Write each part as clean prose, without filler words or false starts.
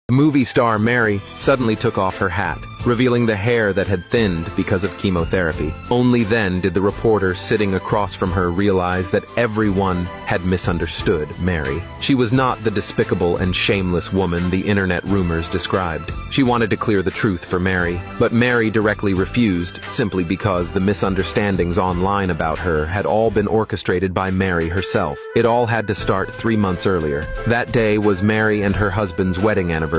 The movie star Mary suddenly took off her hat, revealing the hair that had thinned because of chemotherapy. Only then did the reporter sitting across from her realize that everyone had misunderstood Mary. She was not the despicable and shameless woman the internet rumors described. She wanted to clear the truth for Mary, but Mary directly refused simply because the misunderstandings online about her had all been orchestrated by Mary herself. It all had to start 3 months earlier. That day was Mary and her husband's wedding anniversary.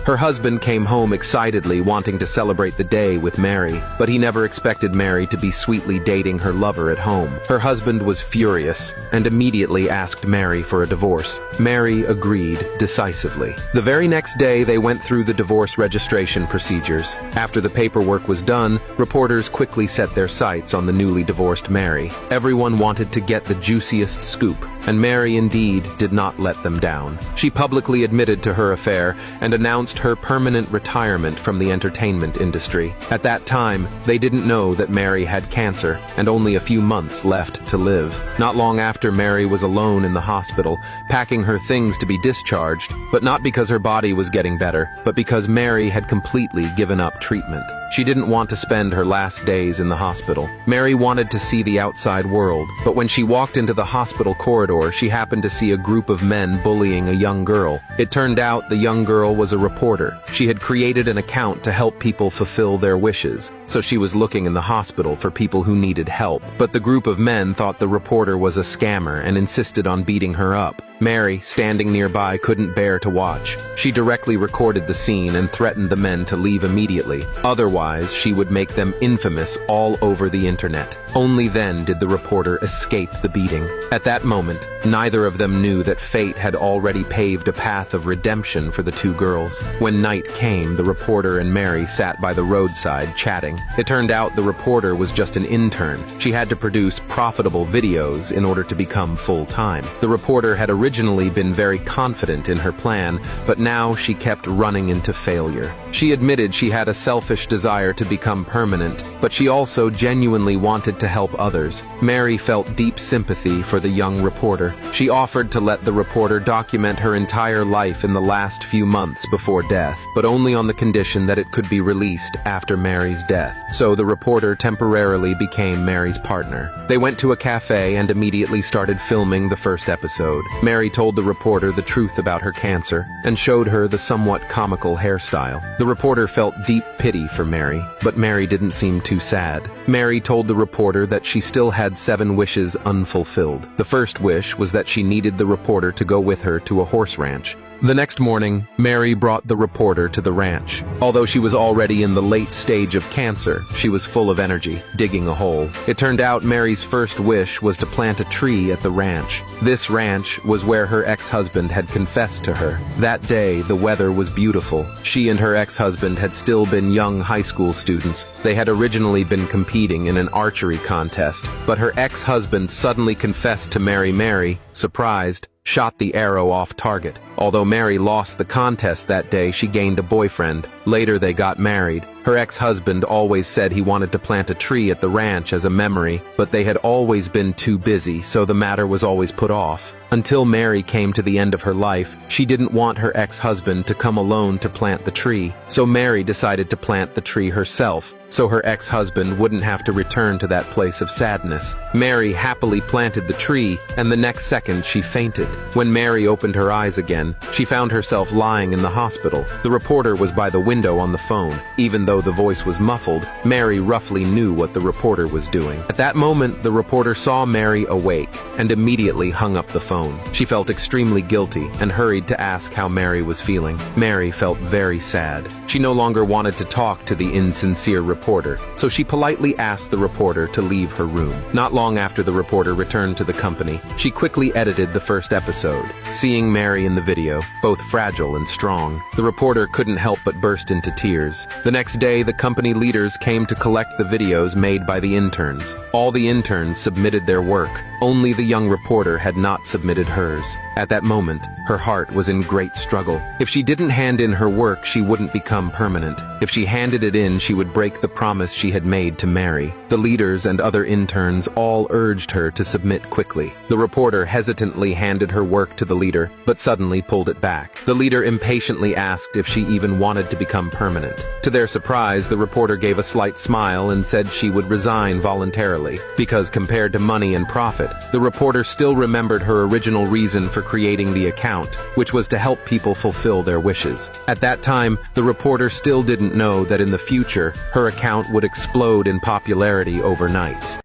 Her husband came home excitedly wanting to celebrate the day with Mary, but he never expected Mary to be sweetly dating her lover at home. Her husband was furious and immediately asked Mary for a divorce. Mary agreed decisively. The very next day, they went through the divorce registration procedures. After the paperwork was done, reporters quickly set their sights on the newly divorced Mary. Everyone wanted to get the juiciest scoop, and Mary indeed did not let them down. She publicly admitted to her affair and announced her permanent retirement from the entertainment industry. At that time, they didn't know that Mary had cancer and only a few months left to live. Not long after, Mary was alone in the hospital, packing her things to be discharged, but not because her body was getting better, but because Mary had completely given up treatment. She didn't want to spend her last days in the hospital. Mary wanted to see the outside world, but when she walked into the hospital corridor, she happened to see a group of men bullying a young girl. It turned out the young girl was a reporter. She had created an account to help people fulfill their wishes, so she was looking in the hospital for people who needed help. But the group of men thought the reporter was a scammer and insisted on beating her up. Mary, standing nearby, couldn't bear to watch. She directly recorded the scene and threatened the men to leave immediately. Otherwise, she would make them infamous all over the internet. Only then did the reporter escape the beating. At that moment, neither of them knew that fate had already paved a path of redemption for the two girls. When night came, the reporter and Mary sat by the roadside chatting. It turned out the reporter was just an intern. She had to produce profitable videos in order to become full-time. The reporter had originally been very confident in her plan, but now she kept running into failure. She admitted she had a selfish desire to become permanent, but she also genuinely wanted to help others. Mary felt deep sympathy for the young reporter. She offered to let the reporter document her entire life in the last few months before death, but only on the condition that it could be released after Mary's death. So the reporter temporarily became Mary's partner. They went to a cafe and immediately started filming the first episode. Mary told the reporter the truth about her cancer and showed her the somewhat comical hairstyle. The reporter felt deep pity for Mary, but Mary didn't seem too sad. Mary told the reporter that she still had 7 wishes unfulfilled. The first wish was that she needed the reporter to go with her to a horse ranch. The next morning, Mary brought the reporter to the ranch. Although she was already in the late stage of cancer, she was full of energy, digging a hole. It turned out Mary's first wish was to plant a tree at the ranch. This ranch was where her ex-husband had confessed to her. That day, the weather was beautiful. She and her ex-husband had still been young high school students. They had originally been competing in an archery contest, but her ex-husband suddenly confessed to Mary, surprised, shot the arrow off target. Although Mary lost the contest that day, she gained a boyfriend. Later, they got married. Her ex-husband always said he wanted to plant a tree at the ranch as a memory, but they had always been too busy, so the matter was always put off. Until Mary came to the end of her life, she didn't want her ex-husband to come alone to plant the tree, so Mary decided to plant the tree herself, so her ex-husband wouldn't have to return to that place of sadness. Mary happily planted the tree, and the next second she fainted. When Mary opened her eyes again, she found herself lying in the hospital. The reporter was by the window on the phone. Even though the voice was muffled, Mary roughly knew what the reporter was doing. At that moment, the reporter saw Mary awake and immediately hung up the phone. She felt extremely guilty and hurried to ask how Mary was feeling. Mary felt very sad. She no longer wanted to talk to the insincere reporter, so she politely asked the reporter to leave her room. Not long after the reporter returned to the company, she quickly edited the first episode. Seeing Mary in the video, both fragile and strong, the reporter couldn't help but burst into tears. The next day, the company leaders came to collect the videos made by the interns. All the interns submitted their work, Only the young reporter had not submitted hers. At that moment, her heart was in great struggle. If she didn't hand in her work, she wouldn't become permanent. If she handed it in, she would break the promise she had made to Mary. The leaders and other interns all urged her to submit quickly. The reporter hesitantly handed her work to the leader, but suddenly pulled it back. The leader impatiently asked if she even wanted to become permanent. To their surprise, the reporter gave a slight smile and said she would resign voluntarily, because compared to money and profit, the reporter still remembered her original reason for creating the account, which was to help people fulfill their wishes. At that time, the reporter still didn't know that in the future, her account would explode in popularity overnight.